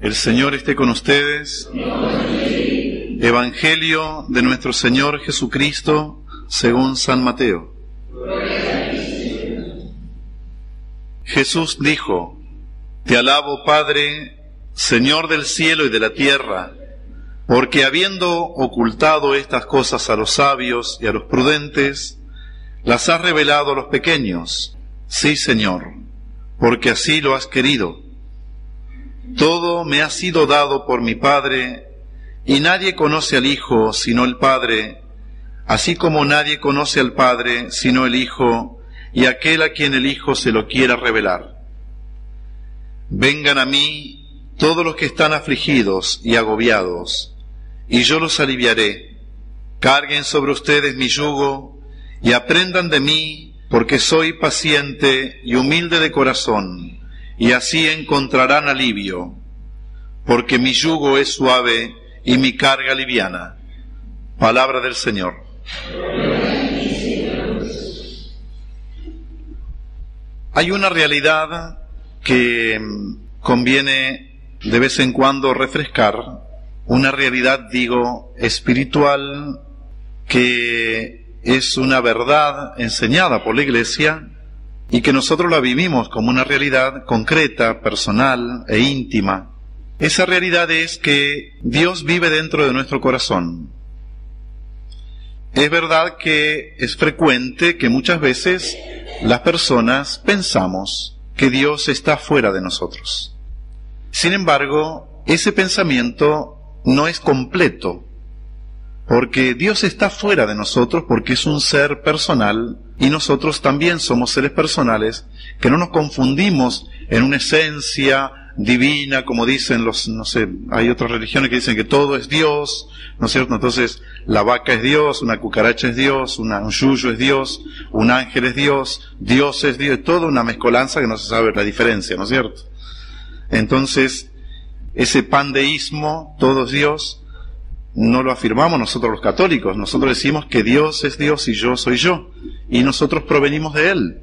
El Señor esté con ustedes. Evangelio de nuestro Señor Jesucristo según San Mateo. Jesús dijo: Te alabo, Padre, Señor del cielo y de la tierra, porque habiendo ocultado estas cosas a los sabios y a los prudentes, las has revelado a los pequeños. Sí, Señor, porque así lo has querido. Todo me ha sido dado por mi Padre, y nadie conoce al Hijo sino el Padre, así como nadie conoce al Padre sino el Hijo, y aquel a quien el Hijo se lo quiera revelar. Vengan a mí todos los que están afligidos y agobiados, y yo los aliviaré. Carguen sobre ustedes mi yugo, y aprendan de mí, porque soy paciente y humilde de corazón, y así encontrarán alivio, porque mi yugo es suave y mi carga liviana. Palabra del Señor. Hay una realidad que conviene de vez en cuando refrescar, una realidad, digo, espiritual, que es una verdad enseñada por la Iglesia y que nosotros la vivimos como una realidad concreta, personal e íntima. Esa realidad es que Dios vive dentro de nuestro corazón. Es verdad que es frecuente que muchas veces las personas pensamos que Dios está fuera de nosotros. Sin embargo, ese pensamiento no es completo, porque Dios está fuera de nosotros porque es un ser personal y nosotros también somos seres personales, que no nos confundimos en una esencia divina, como dicen hay otras religiones que dicen que todo es Dios, ¿no es cierto? Entonces, la vaca es Dios, una cucaracha es Dios, un yuyo es Dios, un ángel es Dios, Dios es Dios, toda una mezcolanza que no se sabe la diferencia, ¿no es cierto? Entonces, ese pandeísmo, todo es Dios, no lo afirmamos nosotros los católicos. Nosotros decimos que Dios es Dios y yo soy yo, y nosotros provenimos de Él.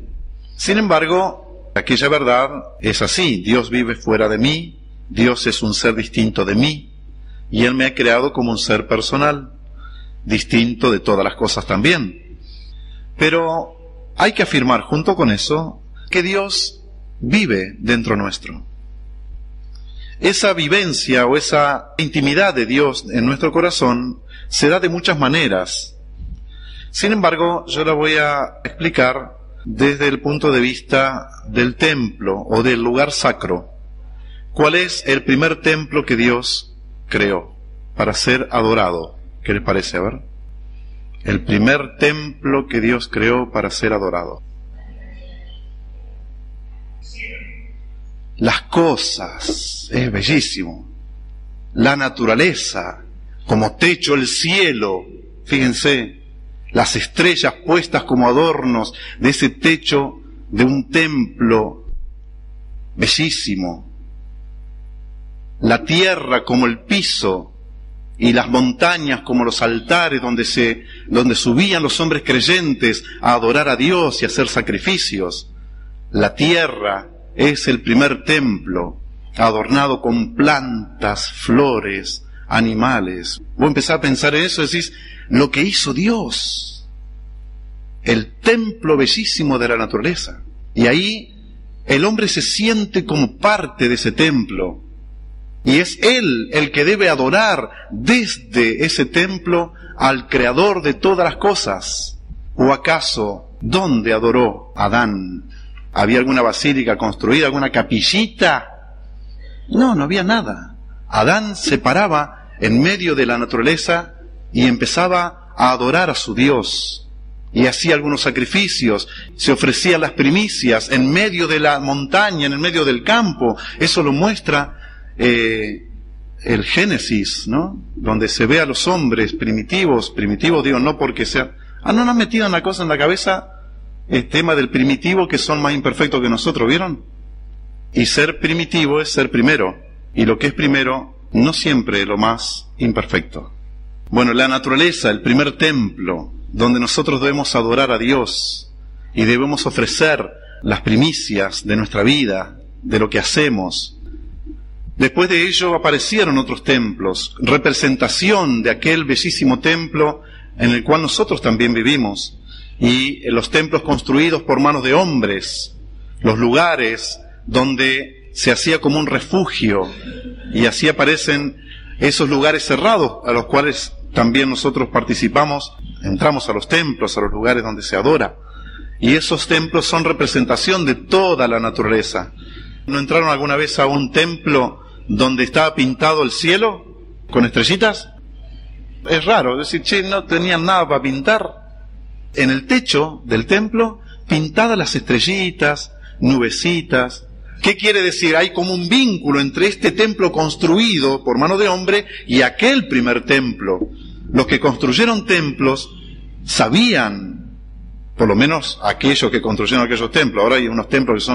Sin embargo, aquella verdad es así: Dios vive fuera de mí, Dios es un ser distinto de mí, y Él me ha creado como un ser personal, distinto de todas las cosas también. Pero hay que afirmar junto con eso que Dios vive dentro nuestro. Esa vivencia o esa intimidad de Dios en nuestro corazón se da de muchas maneras. Sin embargo, yo la voy a explicar desde el punto de vista del templo o del lugar sacro. ¿Cuál es el primer templo que Dios creó para ser adorado? ¿Qué les parece? A ver. El primer templo que Dios creó para ser adorado. Las cosas, es bellísimo. La naturaleza, como techo el cielo, fíjense, las estrellas puestas como adornos de ese techo de un templo bellísimo. La tierra como el piso y las montañas como los altares donde subían los hombres creyentes a adorar a Dios y a hacer sacrificios. La tierra es el primer templo, adornado con plantas, flores, animales. Vos empezás a pensar en eso y decís, lo que hizo Dios, el templo bellísimo de la naturaleza. Y ahí el hombre se siente como parte de ese templo. Y es él el que debe adorar desde ese templo al Creador de todas las cosas. ¿O acaso, dónde adoró Adán? ¿Había alguna basílica construida, alguna capillita? No había nada. Adán se paraba en medio de la naturaleza y empezaba a adorar a su Dios. Y hacía algunos sacrificios, se ofrecían las primicias en medio de la montaña, en el medio del campo. Eso lo muestra el Génesis, ¿no? Donde se ve a los hombres primitivos digo, no porque sea... no han metido una cosa en la cabeza, el tema del primitivo, que son más imperfectos que nosotros, ¿vieron? Y ser primitivo es ser primero, y lo que es primero no siempre es lo más imperfecto. Bueno, la naturaleza, el primer templo, donde nosotros debemos adorar a Dios y debemos ofrecer las primicias de nuestra vida, de lo que hacemos. Después de ello aparecieron otros templos, representación de aquel bellísimo templo en el cual nosotros también vivimos, y los templos construidos por manos de hombres, los lugares donde se hacía como un refugio, y así aparecen esos lugares cerrados a los cuales también nosotros participamos, entramos a los templos, a los lugares donde se adora, y esos templos son representación de toda la naturaleza. ¿No entraron alguna vez a un templo donde estaba pintado el cielo con estrellitas? Es raro, es decir, che, no tenían nada para pintar. En el techo del templo, pintadas las estrellitas, nubecitas. ¿Qué quiere decir? Hay como un vínculo entre este templo construido por mano de hombre y aquel primer templo. Los que construyeron templos sabían, por lo menos aquellos que construyeron aquellos templos. Ahora hay unos templos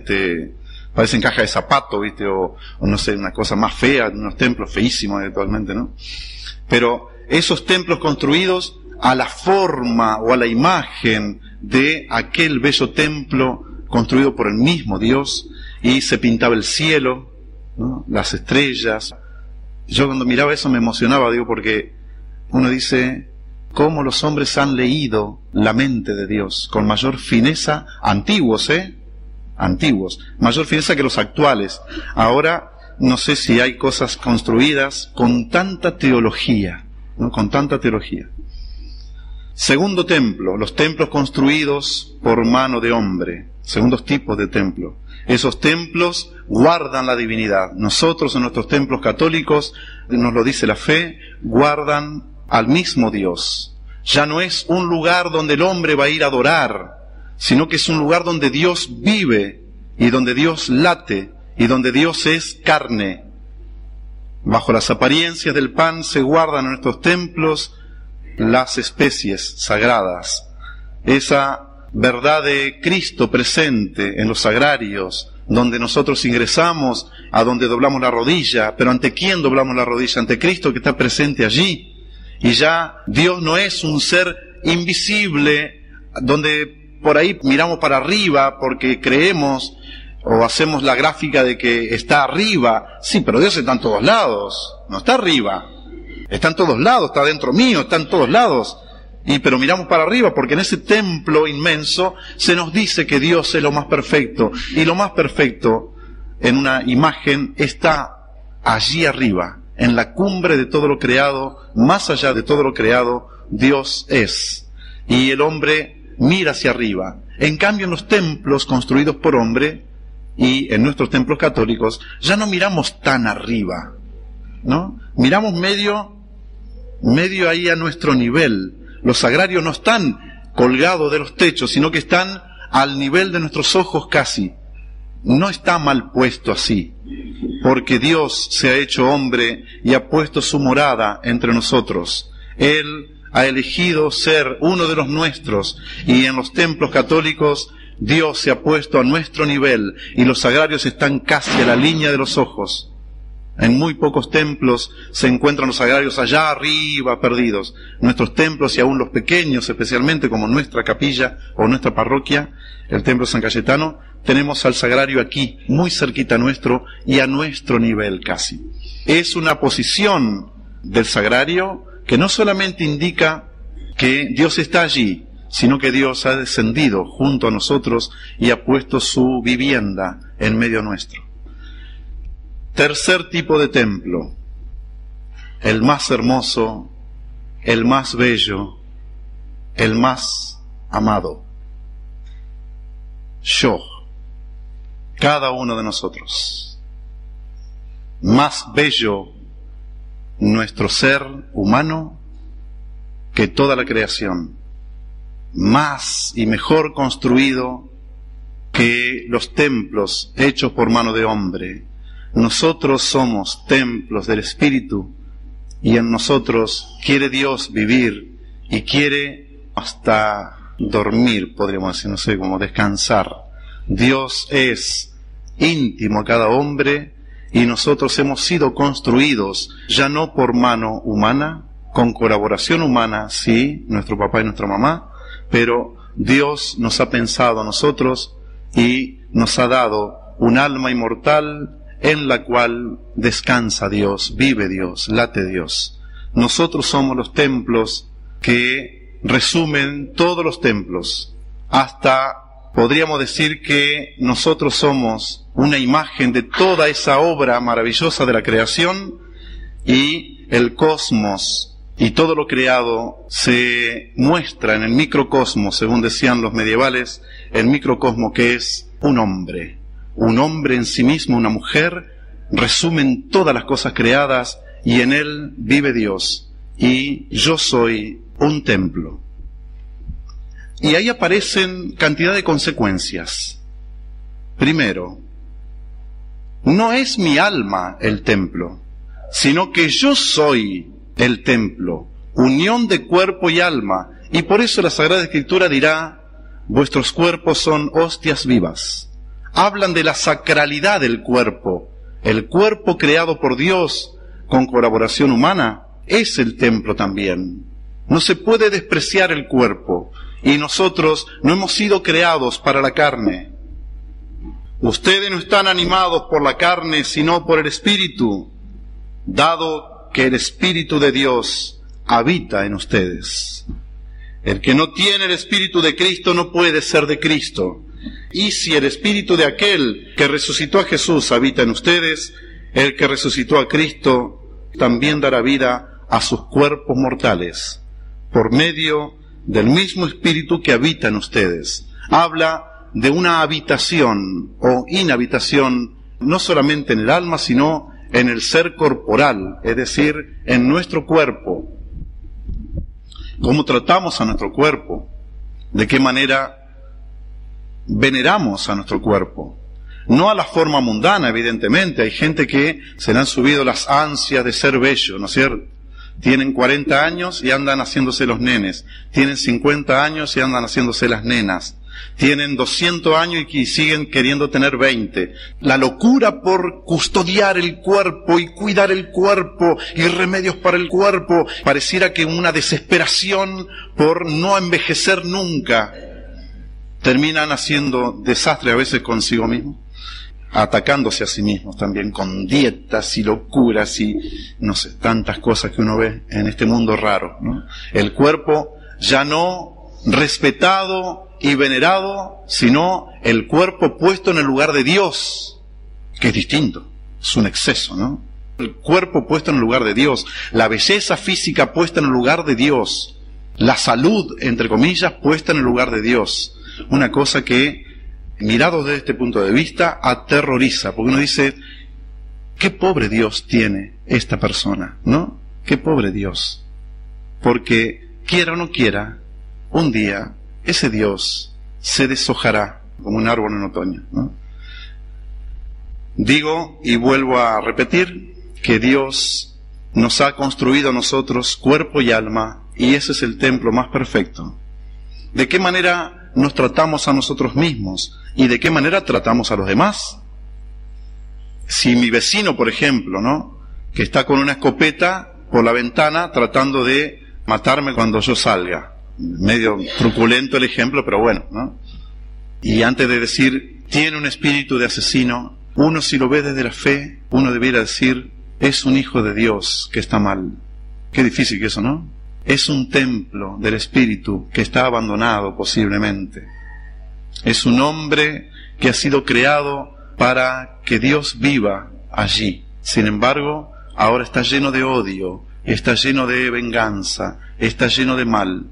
que parecen caja de zapato, ¿viste? O no sé, una cosa más fea, unos templos feísimos actualmente, ¿no? Pero esos templos construidos a la forma o a la imagen de aquel bello templo construido por el mismo Dios, y se pintaba el cielo, ¿no? Las estrellas. Yo cuando miraba eso me emocionaba, digo, porque uno dice, cómo los hombres han leído la mente de Dios con mayor fineza, antiguos, mayor fineza que los actuales. Ahora no sé si hay cosas construidas con tanta teología, ¿no? Con tanta teología. Segundo templo, los templos construidos por mano de hombre, segundos tipos de templo. Esos templos guardan la divinidad. Nosotros en nuestros templos católicos, nos lo dice la fe, guardan al mismo Dios. Ya no es un lugar donde el hombre va a ir a adorar, sino que es un lugar donde Dios vive y donde Dios late y donde Dios es carne. Bajo las apariencias del pan se guardan en nuestros templos las especies sagradas, esa verdad de Cristo presente en los sagrarios, donde nosotros ingresamos, a donde doblamos la rodilla. Pero ¿ante quién doblamos la rodilla? Ante Cristo, que está presente allí. Y ya Dios no es un ser invisible, donde por ahí miramos para arriba porque creemos o hacemos la gráfica de que está arriba. Sí, pero Dios está en todos lados, no está arriba. Está en todos lados, está dentro mío, está en todos lados. Pero miramos para arriba porque en ese templo inmenso se nos dice que Dios es lo más perfecto. Y lo más perfecto en una imagen está allí arriba, en la cumbre de todo lo creado, más allá de todo lo creado, Dios es. Y el hombre mira hacia arriba. En cambio, en los templos construidos por hombre y en nuestros templos católicos, ya no miramos tan arriba, ¿no? Miramos medio ahí a nuestro nivel. Los sagrarios no están colgados de los techos, sino que están al nivel de nuestros ojos casi. No está mal puesto así, porque Dios se ha hecho hombre y ha puesto su morada entre nosotros. Él ha elegido ser uno de los nuestros, y en los templos católicos Dios se ha puesto a nuestro nivel y los sagrarios están casi a la línea de los ojos. En muy pocos templos se encuentran los sagrarios allá arriba perdidos. Nuestros templos, y aún los pequeños, especialmente como nuestra capilla o nuestra parroquia, el templo San Cayetano, tenemos al sagrario aquí, muy cerquita nuestro y a nuestro nivel casi. Es una posición del sagrario que no solamente indica que Dios está allí, sino que Dios ha descendido junto a nosotros y ha puesto su vivienda en medio nuestro. Tercer tipo de templo, el más hermoso, el más bello, el más amado. Yo, cada uno de nosotros. Más bello nuestro ser humano que toda la creación. Más y mejor construido que los templos hechos por mano de hombre. Nosotros somos templos del Espíritu y en nosotros quiere Dios vivir y quiere hasta dormir, podríamos decir, no sé, como descansar. Dios es íntimo a cada hombre y nosotros hemos sido construidos ya no por mano humana, con colaboración humana, sí, nuestro papá y nuestra mamá, pero Dios nos ha pensado a nosotros y nos ha dado un alma inmortal en la cual descansa Dios, vive Dios, late Dios. Nosotros somos los templos que resumen todos los templos. Hasta podríamos decir que nosotros somos una imagen de toda esa obra maravillosa de la creación, y el cosmos y todo lo creado se muestra en el microcosmos, según decían los medievales, el microcosmos, que es un hombre en sí mismo, una mujer, resumen todas las cosas creadas, y en él vive Dios, y yo soy un templo. Y ahí aparecen cantidad de consecuencias. Primero, no es mi alma el templo, sino que yo soy el templo, unión de cuerpo y alma. Y por eso la Sagrada Escritura dirá, vuestros cuerpos son hostias vivas. Hablan de la sacralidad del cuerpo. El cuerpo creado por Dios con colaboración humana es el templo también. No se puede despreciar el cuerpo. Y nosotros no hemos sido creados para la carne. Ustedes no están animados por la carne, sino por el Espíritu, dado que el Espíritu de Dios habita en ustedes. El que no tiene el Espíritu de Cristo no puede ser de Cristo. Y si el Espíritu de aquel que resucitó a Jesús habita en ustedes, el que resucitó a Cristo también dará vida a sus cuerpos mortales, por medio del mismo Espíritu que habita en ustedes. Habla de una habitación o inhabitación, no solamente en el alma, sino en el ser corporal, es decir, en nuestro cuerpo. ¿Cómo tratamos a nuestro cuerpo? ¿De qué manera veneramos a nuestro cuerpo? No a la forma mundana, evidentemente. Hay gente que se le han subido las ansias de ser bello, ¿no es cierto? Tienen 40 años y andan haciéndose los nenes. Tienen 50 años y andan haciéndose las nenas. Tienen 200 años y siguen queriendo tener 20. La locura por custodiar el cuerpo y cuidar el cuerpo y remedios para el cuerpo. Pareciera que una desesperación por no envejecer nunca. Terminan haciendo desastre a veces consigo mismo, atacándose a sí mismos también, con dietas y locuras y no sé, tantas cosas que uno ve en este mundo raro, ¿no? El cuerpo ya no respetado y venerado, sino el cuerpo puesto en el lugar de Dios, que es distinto, es un exceso, ¿no? El cuerpo puesto en el lugar de Dios, la belleza física puesta en el lugar de Dios, la salud, entre comillas, puesta en el lugar de Dios. Una cosa que, mirado desde este punto de vista, aterroriza, porque uno dice, qué pobre Dios tiene esta persona, ¿no? Qué pobre Dios. Porque, quiera o no quiera, un día ese Dios se deshojará como un árbol en otoño, ¿no? Digo y vuelvo a repetir que Dios nos ha construido a nosotros cuerpo y alma, y ese es el templo más perfecto. ¿De qué manera nos tratamos a nosotros mismos y de qué manera tratamos a los demás? Si mi vecino, por ejemplo, ¿no?, que está con una escopeta por la ventana tratando de matarme cuando yo salga, medio truculento el ejemplo, pero bueno, ¿no? Y antes de decir tiene un espíritu de asesino, uno, si lo ve desde la fe, uno debiera decir es un hijo de Dios que está mal. Qué difícil que eso, ¿no? Es un templo del Espíritu que está abandonado posiblemente. Es un hombre que ha sido creado para que Dios viva allí. Sin embargo, ahora está lleno de odio, está lleno de venganza, está lleno de mal.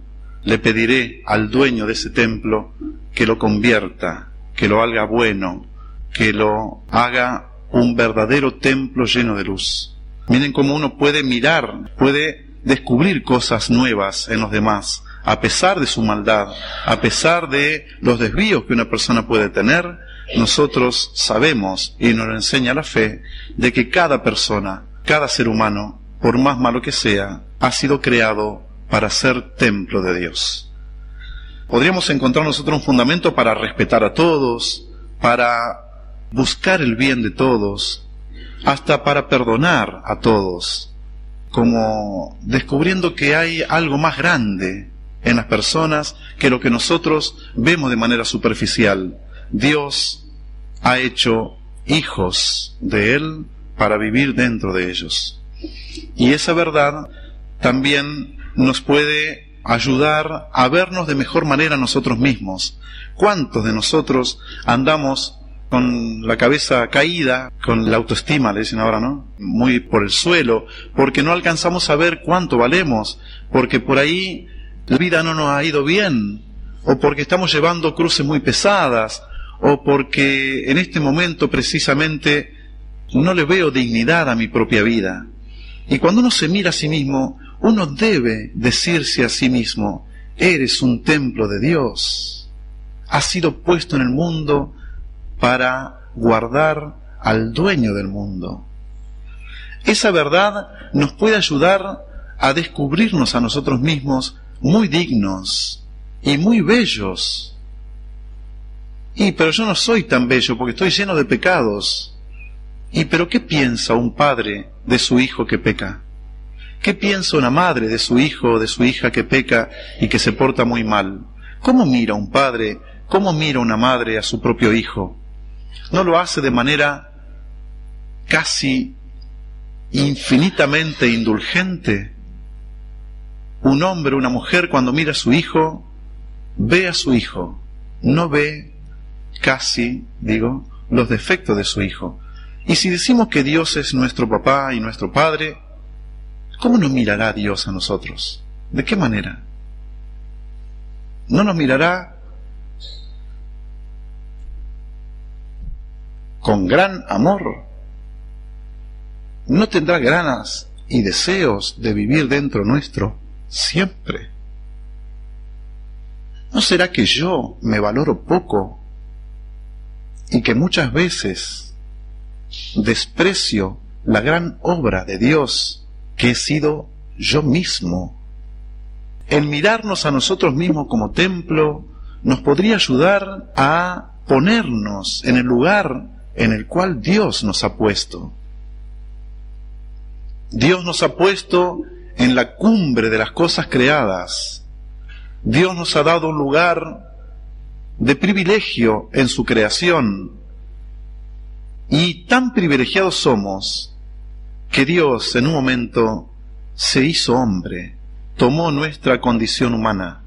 Le pediré al dueño de ese templo que lo convierta, que lo haga bueno, que lo haga un verdadero templo lleno de luz. Miren cómo uno puede mirar, puede descubrir cosas nuevas en los demás, a pesar de su maldad, a pesar de los desvíos que una persona puede tener. Nosotros sabemos, y nos lo enseña la fe, de que cada persona, cada ser humano, por más malo que sea, ha sido creado para ser templo de Dios. Podríamos encontrar nosotros un fundamento para respetar a todos, para buscar el bien de todos, hasta para perdonar a todos, como descubriendo que hay algo más grande en las personas que lo que nosotros vemos de manera superficial. Dios ha hecho hijos de Él para vivir dentro de ellos. Y esa verdad también nos puede ayudar a vernos de mejor manera nosotros mismos. ¿Cuántos de nosotros andamos con la cabeza caída, con la autoestima, le dicen ahora, ¿no? Muy por el suelo, porque no alcanzamos a ver cuánto valemos, porque por ahí la vida no nos ha ido bien, o porque estamos llevando cruces muy pesadas, o porque en este momento precisamente no le veo dignidad a mi propia vida. Y cuando uno se mira a sí mismo, uno debe decirse a sí mismo: eres un templo de Dios, has sido puesto en el mundo para guardar al dueño del mundo. Esa verdad nos puede ayudar a descubrirnos a nosotros mismos muy dignos y muy bellos. Pero yo no soy tan bello porque estoy lleno de pecados. Pero ¿qué piensa un padre de su hijo que peca? ¿Qué piensa una madre de su hijo o de su hija que peca y que se porta muy mal? ¿Cómo mira un padre, cómo mira una madre a su propio hijo? ¿No lo hace de manera casi infinitamente indulgente? Un hombre, una mujer, cuando mira a su hijo, ve a su hijo, no ve casi, los defectos de su hijo. Y si decimos que Dios es nuestro papá y nuestro padre, ¿cómo nos mirará Dios a nosotros? ¿De qué manera? ¿No nos mirará con gran amor? ¿No tendrá ganas y deseos de vivir dentro nuestro siempre? ¿No será que yo me valoro poco y que muchas veces desprecio la gran obra de Dios que he sido yo mismo? El mirarnos a nosotros mismos como templo nos podría ayudar a ponernos en el lugar en el cual Dios nos ha puesto. Dios nos ha puesto en la cumbre de las cosas creadas. Dios nos ha dado un lugar de privilegio en su creación. Y tan privilegiados somos que Dios en un momento se hizo hombre, tomó nuestra condición humana.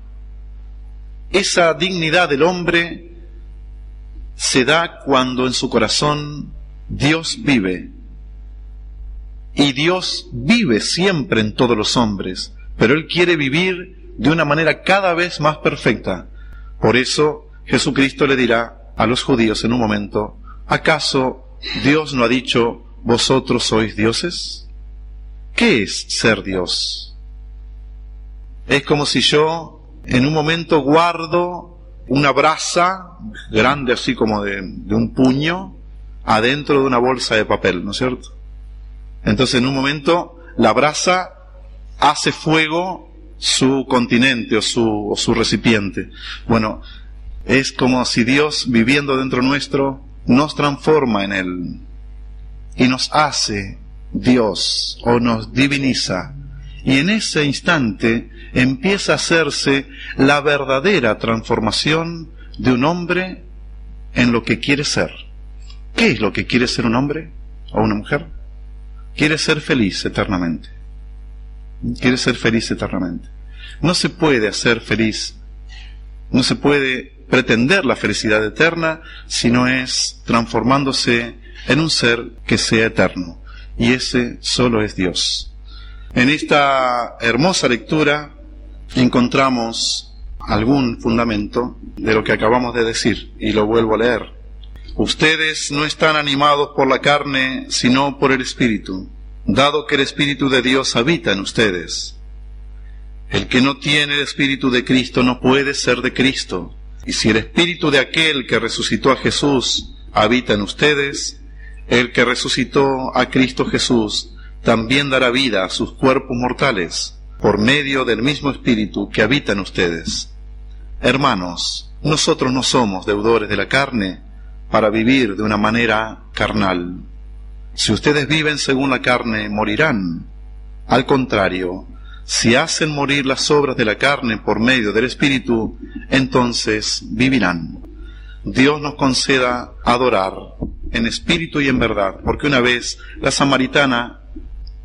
Esa dignidad del hombre se da cuando en su corazón Dios vive. Y Dios vive siempre en todos los hombres, pero Él quiere vivir de una manera cada vez más perfecta. Por eso Jesucristo le dirá a los judíos en un momento: ¿acaso Dios no ha dicho, vosotros sois dioses? ¿Qué es ser Dios? Es como si yo en un momento guardo una brasa grande así como de un puño adentro de una bolsa de papel, ¿no es cierto? Entonces en un momento la brasa hace fuego su continente o su recipiente. Bueno, es como si Dios viviendo dentro nuestro nos transforma en Él y nos hace Dios o nos diviniza. Y en ese instante empieza a hacerse la verdadera transformación de un hombre en lo que quiere ser. ¿Qué es lo que quiere ser un hombre o una mujer? Quiere ser feliz eternamente. Quiere ser feliz eternamente. No se puede hacer feliz, no se puede pretender la felicidad eterna si no es transformándose en un ser que sea eterno. Y ese solo es Dios. En esta hermosa lectura encontramos algún fundamento de lo que acabamos de decir, y lo vuelvo a leer. Ustedes no están animados por la carne, sino por el Espíritu, dado que el Espíritu de Dios habita en ustedes. El que no tiene el Espíritu de Cristo no puede ser de Cristo. Y si el Espíritu de aquel que resucitó a Jesús habita en ustedes, el que resucitó a Cristo Jesús también dará vida a sus cuerpos mortales, por medio del mismo Espíritu que habita en ustedes. Hermanos, nosotros no somos deudores de la carne para vivir de una manera carnal. Si ustedes viven según la carne, morirán. Al contrario, si hacen morir las obras de la carne por medio del Espíritu, entonces vivirán. Dios nos conceda adorar en espíritu y en verdad. Porque una vez la samaritana,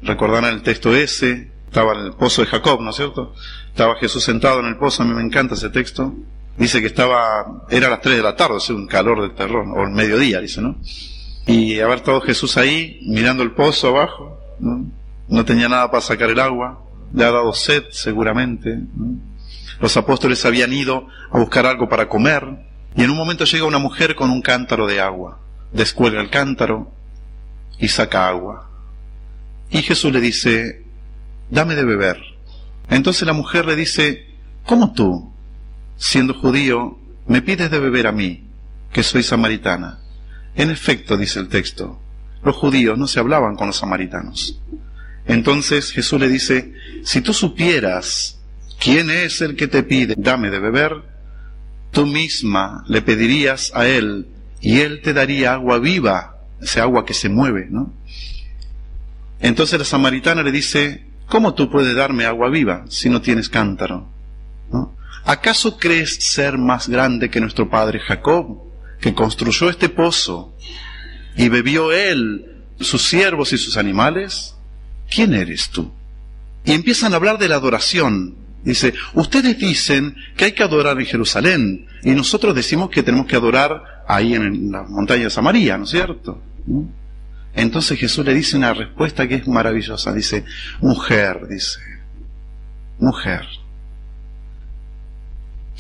recordarán el texto ese, estaba en el pozo de Jacob, ¿no es cierto? Estaba Jesús sentado en el pozo, a mí me encanta ese texto. Dice que era a las 3 de la tarde, o sea, un calor del terror, o el mediodía, dice, ¿no? Y haber estado Jesús ahí, mirando el pozo abajo, ¿no? No tenía nada para sacar el agua, le ha dado sed seguramente, ¿no? Los apóstoles habían ido a buscar algo para comer, y en un momento llega una mujer con un cántaro de agua, descuelga el cántaro y saca agua. Y Jesús le dice, dame de beber. Entonces la mujer le dice, ¿cómo tú, siendo judío, me pides de beber a mí, que soy samaritana? En efecto, dice el texto, los judíos no se hablaban con los samaritanos. Entonces Jesús le dice, si tú supieras quién es el que te pide, dame de beber, tú misma le pedirías a él y él te daría agua viva, esa agua que se mueve, ¿no? Entonces la samaritana le dice, ¿cómo tú puedes darme agua viva si no tienes cántaro? ¿No? ¿Acaso crees ser más grande que nuestro padre Jacob, que construyó este pozo y bebió él, sus siervos y sus animales? ¿Quién eres tú? Y empiezan a hablar de la adoración. Dice, ustedes dicen que hay que adorar en Jerusalén y nosotros decimos que tenemos que adorar ahí en la montaña de Samaria, ¿no es cierto? ¿No? Entonces Jesús le dice una respuesta que es maravillosa. Dice, mujer,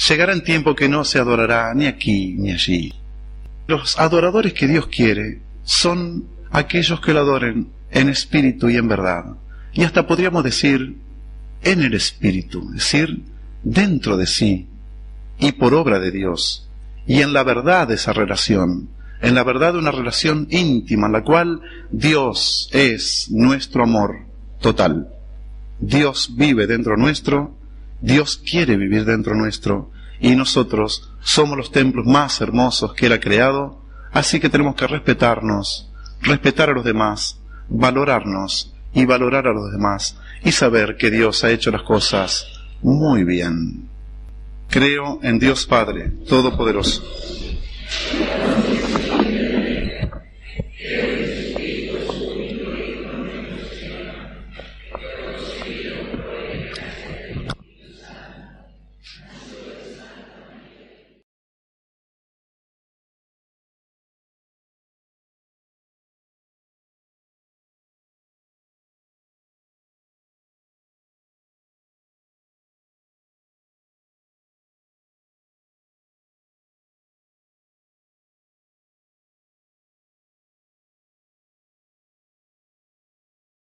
llegará un tiempo que no se adorará ni aquí ni allí. Los adoradores que Dios quiere son aquellos que lo adoren en espíritu y en verdad. Y hasta podríamos decir, en el espíritu, es decir, dentro de sí y por obra de Dios. Y en la verdad de esa relación, en la verdad de una relación íntima en la cual Dios es nuestro amor total. Dios vive dentro nuestro, Dios quiere vivir dentro nuestro, y nosotros somos los templos más hermosos que Él ha creado, así que tenemos que respetarnos, respetar a los demás, valorarnos y valorar a los demás, y saber que Dios ha hecho las cosas muy bien. Creo en Dios Padre Todopoderoso,